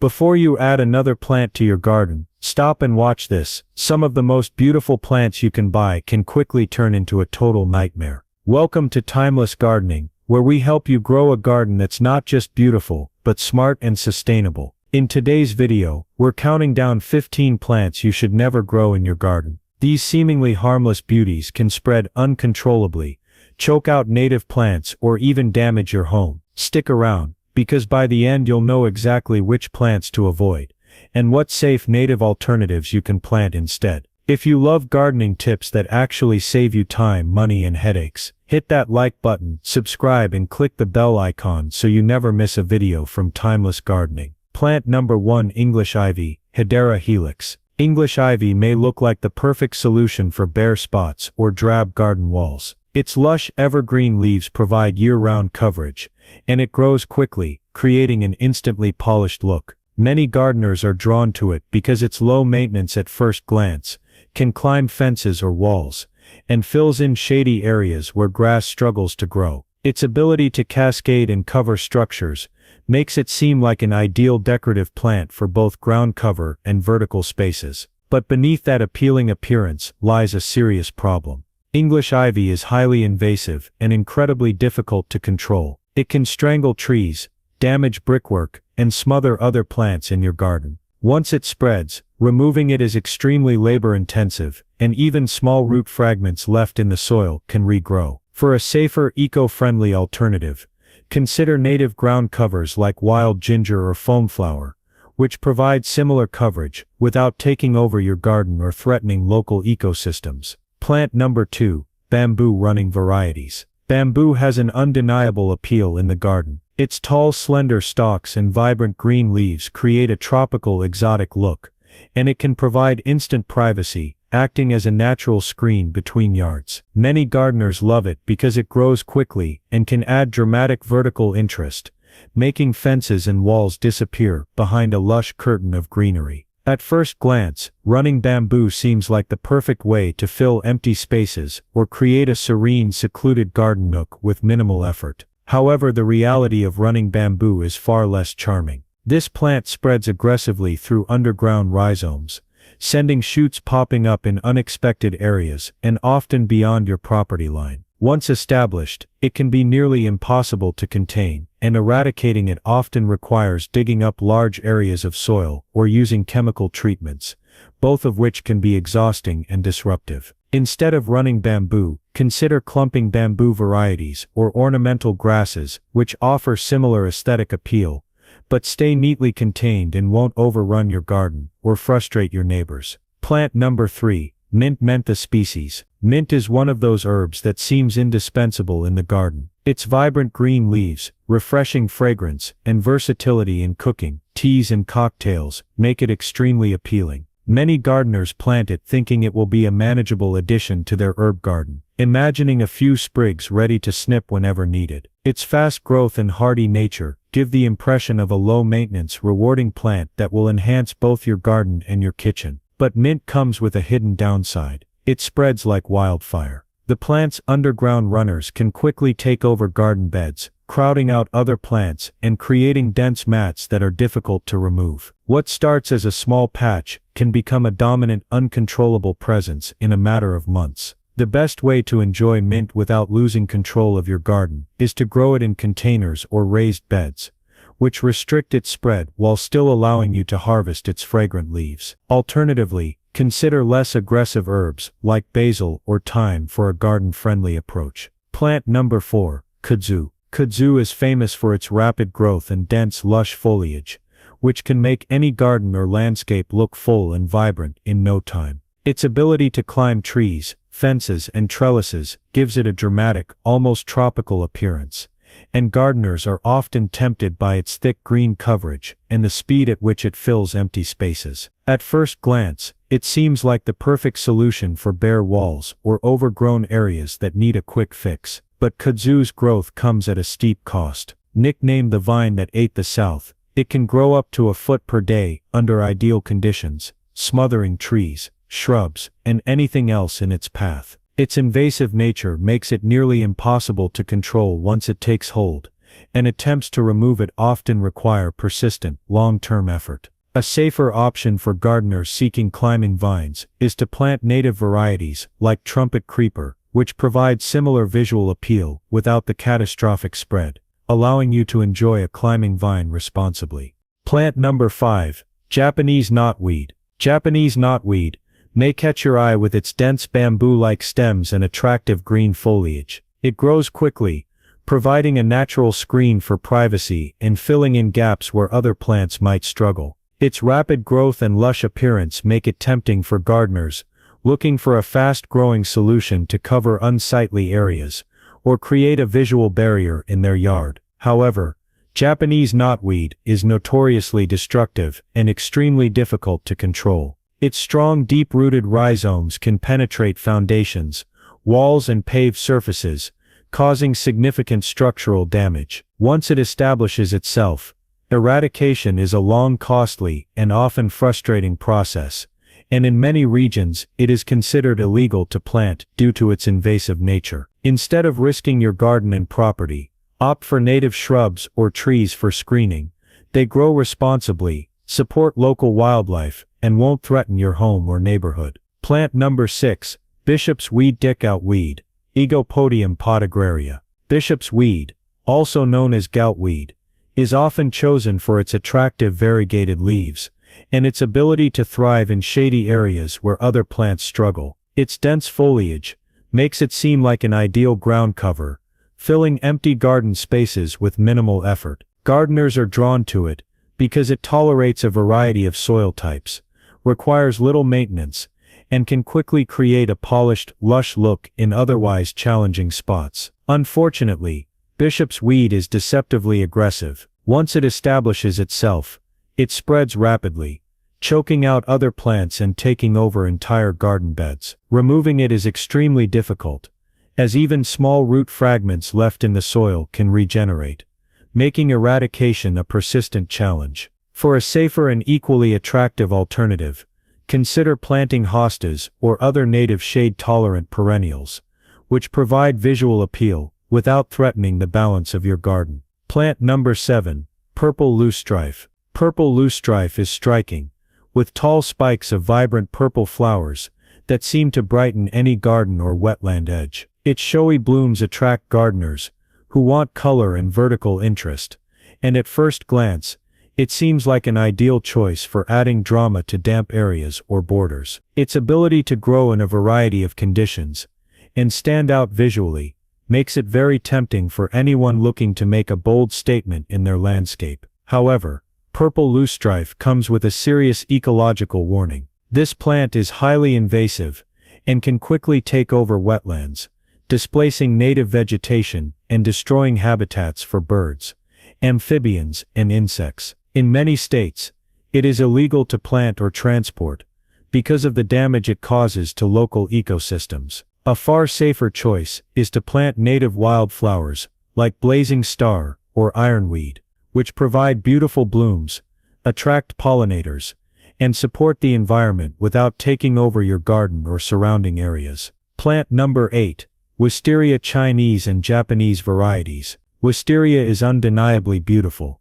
Before you add another plant to your garden, stop and watch this. Some of the most beautiful plants you can buy can quickly turn into a total nightmare. Welcome to Timeless Gardening, where we help you grow a garden that's not just beautiful, but smart and sustainable. In today's video, we're counting down 15 plants you should never grow in your garden. These seemingly harmless beauties can spread uncontrollably, choke out native plants, or even damage your home. Stick around, because by the end you'll know exactly which plants to avoid, and what safe native alternatives you can plant instead. If you love gardening tips that actually save you time, money, and headaches, hit that like button, subscribe, and click the bell icon so you never miss a video from Timeless Gardening. Plant number 1: English Ivy, Hedera helix. English ivy may look like the perfect solution for bare spots or drab garden walls. Its lush evergreen leaves provide year-round coverage, and it grows quickly, creating an instantly polished look. Many gardeners are drawn to it because it's low maintenance at first glance, can climb fences or walls, and fills in shady areas where grass struggles to grow. Its ability to cascade and cover structures makes it seem like an ideal decorative plant for both ground cover and vertical spaces. But beneath that appealing appearance lies a serious problem. English ivy is highly invasive and incredibly difficult to control. It can strangle trees, damage brickwork, and smother other plants in your garden. Once it spreads, removing it is extremely labor-intensive, and even small root fragments left in the soil can regrow. For a safer, eco-friendly alternative, consider native ground covers like wild ginger or foamflower, which provide similar coverage without taking over your garden or threatening local ecosystems. Plant number 2: Bamboo running varieties. Bamboo has an undeniable appeal in the garden. Its tall, slender stalks and vibrant green leaves create a tropical, exotic look, and it can provide instant privacy, acting as a natural screen between yards. Many gardeners love it because it grows quickly and can add dramatic vertical interest, making fences and walls disappear behind a lush curtain of greenery. At first glance, running bamboo seems like the perfect way to fill empty spaces or create a serene, secluded garden nook with minimal effort. However, the reality of running bamboo is far less charming. This plant spreads aggressively through underground rhizomes, sending shoots popping up in unexpected areas and often beyond your property line. Once established, it can be nearly impossible to contain, and eradicating it often requires digging up large areas of soil or using chemical treatments, both of which can be exhausting and disruptive. Instead of running bamboo, consider clumping bamboo varieties or ornamental grasses, which offer similar aesthetic appeal, but stay neatly contained and won't overrun your garden or frustrate your neighbors. Plant number 3: Mint mentha species. Mint is one of those herbs that seems indispensable in the garden. Its vibrant green leaves, refreshing fragrance, and versatility in cooking, teas and cocktails make it extremely appealing. Many gardeners plant it thinking it will be a manageable addition to their herb garden, imagining a few sprigs ready to snip whenever needed. Its fast growth and hardy nature give the impression of a low-maintenance, rewarding plant that will enhance both your garden and your kitchen. But mint comes with a hidden downside. It spreads like wildfire. The plant's underground runners can quickly take over garden beds, crowding out other plants and creating dense mats that are difficult to remove. What starts as a small patch can become a dominant, uncontrollable presence in a matter of months. The best way to enjoy mint without losing control of your garden is to grow it in containers or raised beds, which restrict its spread while still allowing you to harvest its fragrant leaves. Alternatively, consider less aggressive herbs like basil or thyme for a garden-friendly approach. Plant number 4: Kudzu. Kudzu is famous for its rapid growth and dense, lush foliage, which can make any garden or landscape look full and vibrant in no time. Its ability to climb trees, fences, and trellises gives it a dramatic, almost tropical appearance, and gardeners are often tempted by its thick green coverage and the speed at which it fills empty spaces. At first glance, it seems like the perfect solution for bare walls or overgrown areas that need a quick fix. But kudzu's growth comes at a steep cost. Nicknamed the vine that ate the South, it can grow up to a foot per day under ideal conditions, smothering trees, shrubs, and anything else in its path. Its invasive nature makes it nearly impossible to control once it takes hold, and attempts to remove it often require persistent, long-term effort. A safer option for gardeners seeking climbing vines is to plant native varieties like trumpet creeper, which provide similar visual appeal without the catastrophic spread, allowing you to enjoy a climbing vine responsibly. Plant number 5. Japanese knotweed. Japanese knotweed may catch your eye with its dense bamboo-like stems and attractive green foliage. It grows quickly, providing a natural screen for privacy and filling in gaps where other plants might struggle. Its rapid growth and lush appearance make it tempting for gardeners looking for a fast-growing solution to cover unsightly areas or create a visual barrier in their yard. However, Japanese knotweed is notoriously destructive and extremely difficult to control. Its strong, deep-rooted rhizomes can penetrate foundations, walls and paved surfaces, causing significant structural damage. Once it establishes itself, eradication is a long, costly, and often frustrating process, and in many regions it is considered illegal to plant due to its invasive nature. Instead of risking your garden and property, opt for native shrubs or trees for screening. They grow responsibly, support local wildlife, and won't threaten your home or neighborhood. Plant number 6. Bishop's weed. Dickout weed, Egopodium podagraria. Bishop's weed, also known as goutweed, is often chosen for its attractive variegated leaves, and its ability to thrive in shady areas where other plants struggle. Its dense foliage makes it seem like an ideal ground cover, filling empty garden spaces with minimal effort. Gardeners are drawn to it because it tolerates a variety of soil types, requires little maintenance, and can quickly create a polished, lush look in otherwise challenging spots. Unfortunately, Bishop's weed is deceptively aggressive. Once it establishes itself, it spreads rapidly, choking out other plants and taking over entire garden beds. Removing it is extremely difficult, as even small root fragments left in the soil can regenerate, making eradication a persistent challenge. For a safer and equally attractive alternative, consider planting hostas or other native shade-tolerant perennials, which provide visual appeal without threatening the balance of your garden. Plant number 7. Purple loosestrife. Purple loosestrife is striking, with tall spikes of vibrant purple flowers that seem to brighten any garden or wetland edge. Its showy blooms attract gardeners who want color and vertical interest, and at first glance, it seems like an ideal choice for adding drama to damp areas or borders. Its ability to grow in a variety of conditions and stand out visually makes it very tempting for anyone looking to make a bold statement in their landscape. However, purple loosestrife comes with a serious ecological warning. This plant is highly invasive and can quickly take over wetlands, displacing native vegetation and destroying habitats for birds, amphibians, and insects. In many states, it is illegal to plant or transport because of the damage it causes to local ecosystems. A far safer choice is to plant native wildflowers like blazing star or ironweed, which provide beautiful blooms, attract pollinators, and support the environment without taking over your garden or surrounding areas. Plant number 8. Wisteria. Chinese and Japanese varieties. Wisteria is undeniably beautiful,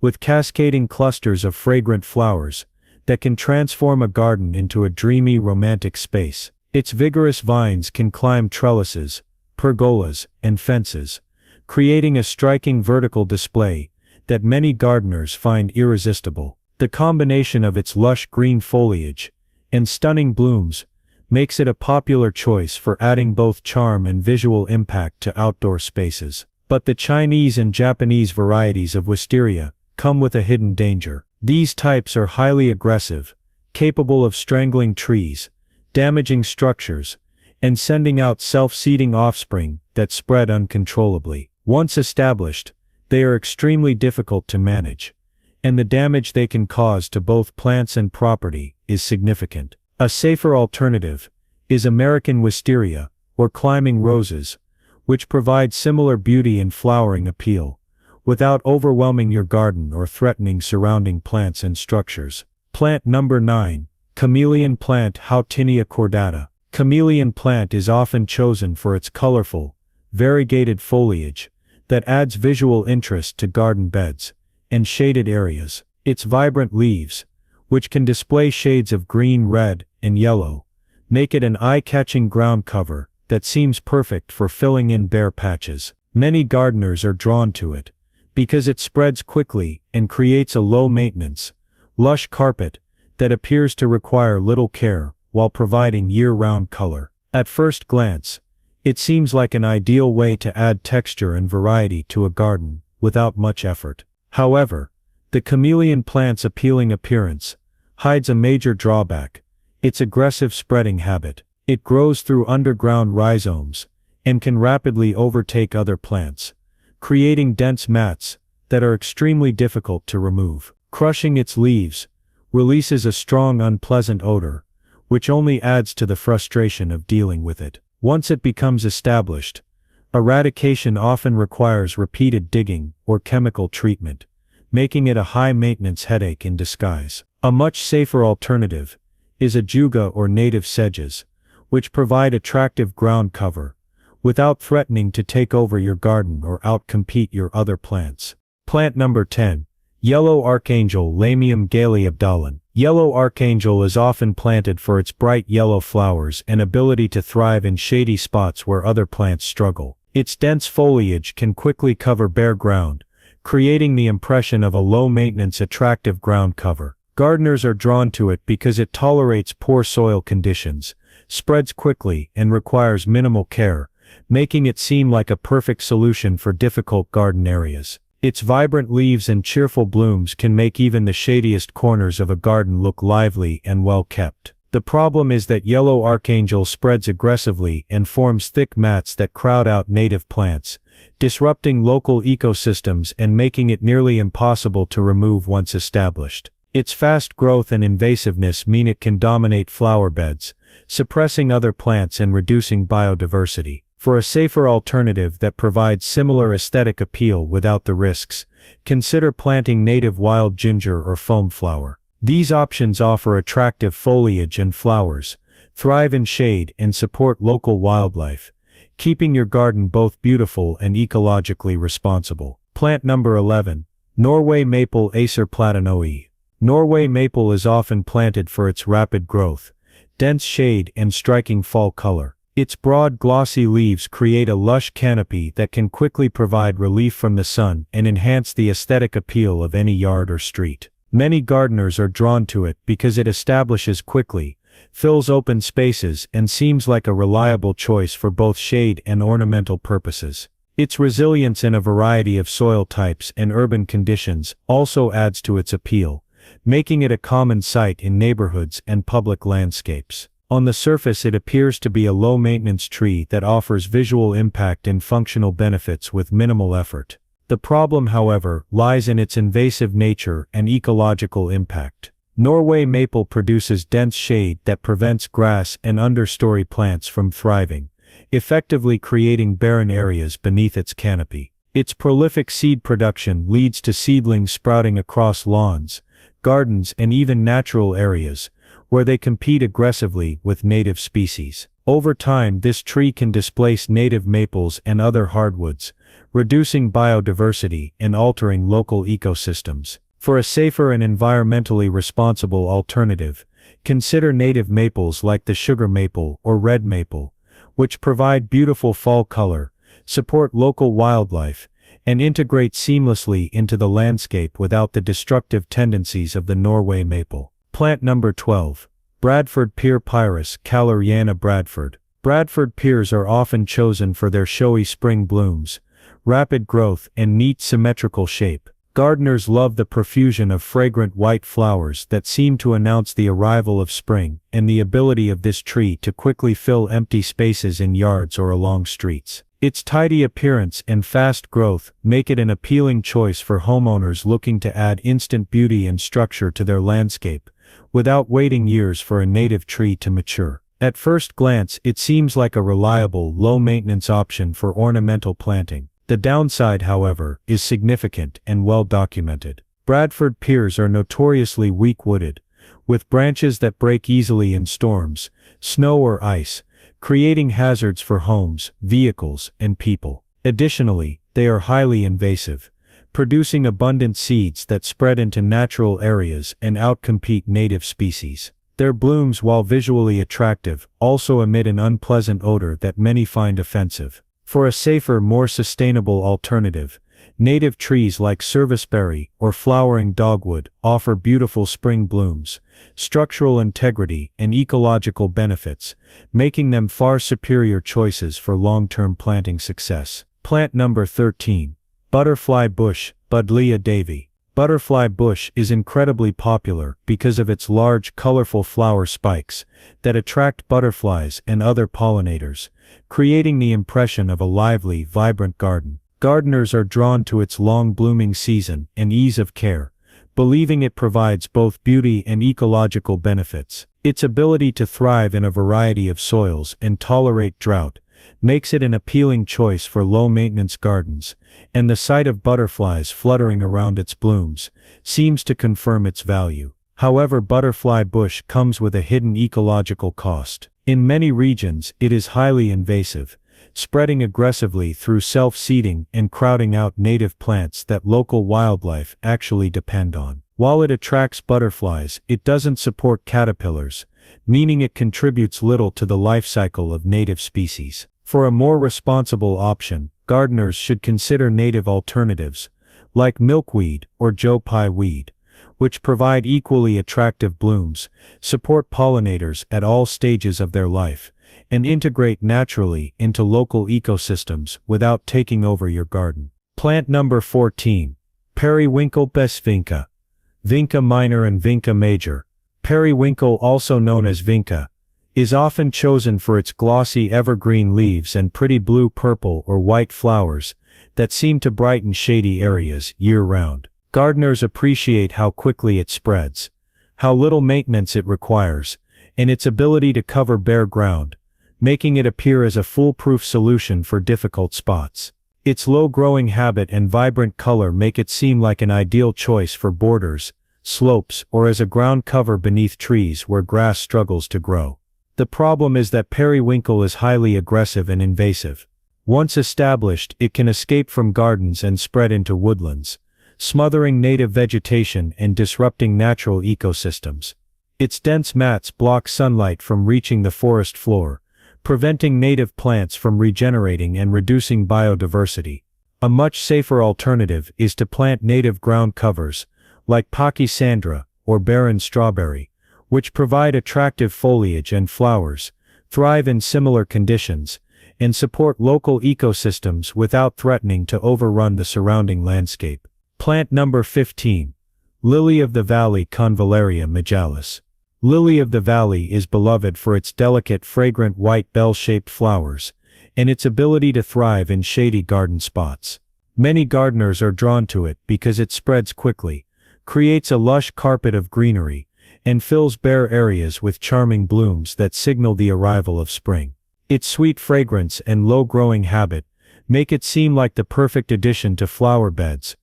with cascading clusters of fragrant flowers that can transform a garden into a dreamy, romantic space. Its vigorous vines can climb trellises, pergolas, and fences, creating a striking vertical display that many gardeners find irresistible. The combination of its lush green foliage and stunning blooms makes it a popular choice for adding both charm and visual impact to outdoor spaces. But the Chinese and Japanese varieties of wisteria come with a hidden danger. These types are highly aggressive, capable of strangling trees, damaging structures, and sending out self-seeding offspring that spread uncontrollably. Once established, they are extremely difficult to manage, and the damage they can cause to both plants and property is significant. A safer alternative is American wisteria, or climbing roses, which provide similar beauty and flowering appeal, without overwhelming your garden or threatening surrounding plants and structures. Plant number 9. Chameleon plant. Houghtinia cordata. Chameleon plant is often chosen for its colorful, variegated foliage that adds visual interest to garden beds and shaded areas. Its vibrant leaves, which can display shades of green, red, and yellow, make it an eye-catching ground cover that seems perfect for filling in bare patches. Many gardeners are drawn to it because it spreads quickly and creates a low-maintenance, lush carpet that appears to require little care while providing year-round color. At first glance, it seems like an ideal way to add texture and variety to a garden without much effort. However, the chameleon plant's appealing appearance hides a major drawback: its aggressive spreading habit. It grows through underground rhizomes and can rapidly overtake other plants, creating dense mats that are extremely difficult to remove. Crushing its leaves releases a strong, unpleasant odor, which only adds to the frustration of dealing with it. Once it becomes established, eradication often requires repeated digging or chemical treatment, making it a high-maintenance headache in disguise. A much safer alternative is ajuga or native sedges, which provide attractive ground cover without threatening to take over your garden or outcompete your other plants. Plant number 10. Yellow Archangel Lamium galeabdalon. Yellow archangel is often planted for its bright yellow flowers and ability to thrive in shady spots where other plants struggle. Its dense foliage can quickly cover bare ground, creating the impression of a low-maintenance, attractive ground cover. Gardeners are drawn to it because it tolerates poor soil conditions, spreads quickly, and requires minimal care, making it seem like a perfect solution for difficult garden areas. Its vibrant leaves and cheerful blooms can make even the shadiest corners of a garden look lively and well kept. The problem is that yellow archangel spreads aggressively and forms thick mats that crowd out native plants, disrupting local ecosystems and making it nearly impossible to remove once established. Its fast growth and invasiveness mean it can dominate flower beds, suppressing other plants and reducing biodiversity. For a safer alternative that provides similar aesthetic appeal without the risks, consider planting native wild ginger or foam flower. These options offer attractive foliage and flowers, thrive in shade, and support local wildlife, keeping your garden both beautiful and ecologically responsible. Plant number 11. Norway Maple Acer platanoi. Norway maple is often planted for its rapid growth, dense shade, and striking fall color. Its broad, glossy leaves create a lush canopy that can quickly provide relief from the sun and enhance the aesthetic appeal of any yard or street. Many gardeners are drawn to it because it establishes quickly, fills open spaces, and seems like a reliable choice for both shade and ornamental purposes. Its resilience in a variety of soil types and urban conditions also adds to its appeal, making it a common sight in neighborhoods and public landscapes. On the surface, it appears to be a low-maintenance tree that offers visual impact and functional benefits with minimal effort. The problem, however, lies in its invasive nature and ecological impact. Norway maple produces dense shade that prevents grass and understory plants from thriving, effectively creating barren areas beneath its canopy. Its prolific seed production leads to seedlings sprouting across lawns, gardens, and even natural areas, where they compete aggressively with native species. Over time, this tree can displace native maples and other hardwoods, reducing biodiversity and altering local ecosystems. For a safer and environmentally responsible alternative, consider native maples like the sugar maple or red maple, which provide beautiful fall color, support local wildlife, and integrate seamlessly into the landscape without the destructive tendencies of the Norway maple. Plant number 12. Bradford Pear Pyrus Caleriana Bradford. Bradford pears are often chosen for their showy spring blooms, rapid growth, and neat symmetrical shape. Gardeners love the profusion of fragrant white flowers that seem to announce the arrival of spring, and the ability of this tree to quickly fill empty spaces in yards or along streets. Its tidy appearance and fast growth make it an appealing choice for homeowners looking to add instant beauty and structure to their landscape, without waiting years for a native tree to mature. At first glance, it seems like a reliable, low-maintenance option for ornamental planting. The downside, however, is significant and well documented. Bradford pears are notoriously weak-wooded, with branches that break easily in storms, snow or ice, creating hazards for homes, vehicles, and people. Additionally, they are highly invasive, producing abundant seeds that spread into natural areas and outcompete native species. Their blooms, while visually attractive, also emit an unpleasant odor that many find offensive. For a safer, more sustainable alternative, native trees like serviceberry or flowering dogwood offer beautiful spring blooms, structural integrity, and ecological benefits, making them far superior choices for long-term planting success. Plant number 13. Butterfly bush, Buddleia davie. Butterfly bush is incredibly popular because of its large, colorful flower spikes that attract butterflies and other pollinators, creating the impression of a lively, vibrant garden. Gardeners are drawn to its long blooming season and ease of care, believing it provides both beauty and ecological benefits. Its ability to thrive in a variety of soils and tolerate drought makes it an appealing choice for low-maintenance gardens, and the sight of butterflies fluttering around its blooms seems to confirm its value. However, butterfly bush comes with a hidden ecological cost. In many regions, it is highly invasive, spreading aggressively through self-seeding and crowding out native plants that local wildlife actually depend on. While it attracts butterflies, it doesn't support caterpillars, meaning it contributes little to the life cycle of native species. For a more responsible option, gardeners should consider native alternatives, like milkweed or Joe Pye weed, which provide equally attractive blooms, support pollinators at all stages of their life, and integrate naturally into local ecosystems without taking over your garden. Plant number 14. Periwinkle bes vinca. Vinca minor and vinca major. Periwinkle, also known as vinca, is often chosen for its glossy evergreen leaves and pretty blue, purple, or white flowers that seem to brighten shady areas year-round. Gardeners appreciate how quickly it spreads, how little maintenance it requires, and its ability to cover bare ground, making it appear as a foolproof solution for difficult spots. Its low growing habit and vibrant color make it seem like an ideal choice for borders, slopes, or as a ground cover beneath trees where grass struggles to grow. The problem is that periwinkle is highly aggressive and invasive. Once established, it can escape from gardens and spread into woodlands, smothering native vegetation and disrupting natural ecosystems. Its dense mats block sunlight from reaching the forest floor, preventing native plants from regenerating and reducing biodiversity. A much safer alternative is to plant native ground covers, like pachysandra or barren strawberry, which provide attractive foliage and flowers, thrive in similar conditions, and support local ecosystems without threatening to overrun the surrounding landscape. Plant number 15. Lily of the Valley, Convallaria majalis. Lily of the Valley is beloved for its delicate, fragrant white bell-shaped flowers, and its ability to thrive in shady garden spots. Many gardeners are drawn to it because it spreads quickly, creates a lush carpet of greenery, and fills bare areas with charming blooms that signal the arrival of spring. Its sweet fragrance and low growing habit make it seem like the perfect addition to flower beds,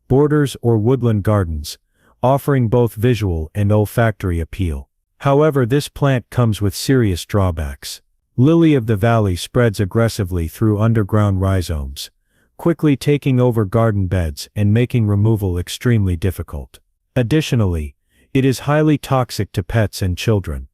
borders, or woodland gardens, offering both visual and olfactory appeal. However, this plant comes with serious drawbacks. Lily of the Valley spreads aggressively through underground rhizomes, quickly taking over garden beds and making removal extremely difficult. Additionally, it is highly toxic to pets and children,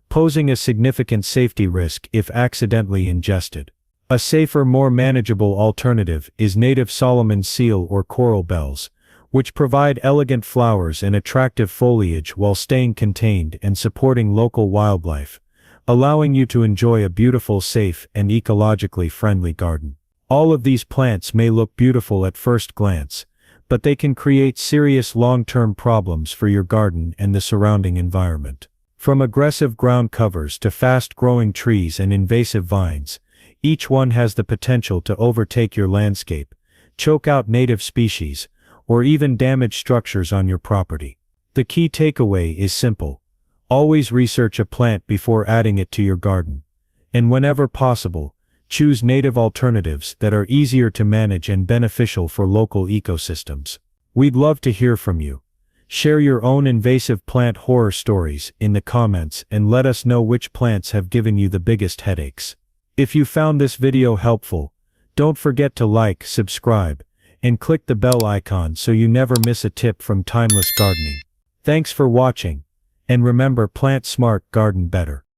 posing a significant safety risk if accidentally ingested. A safer, more manageable alternative is native Solomon's seal or coral bells, which provide elegant flowers and attractive foliage while staying contained and supporting local wildlife, allowing you to enjoy a beautiful, safe, and ecologically friendly garden. All of these plants may look beautiful at first glance, but they can create serious long-term problems for your garden and the surrounding environment. From aggressive ground covers to fast-growing trees and invasive vines, each one has the potential to overtake your landscape, choke out native species, or even damage structures on your property. The key takeaway is simple. Always research a plant before adding it to your garden, and whenever possible, choose native alternatives that are easier to manage and beneficial for local ecosystems. We'd love to hear from you. Share your own invasive plant horror stories in the comments and let us know which plants have given you the biggest headaches. If you found this video helpful, Don't forget to like, subscribe, and click the bell icon so you never miss a tip from Timeless Gardening. Thanks for watching, and remember, plant smart, garden better.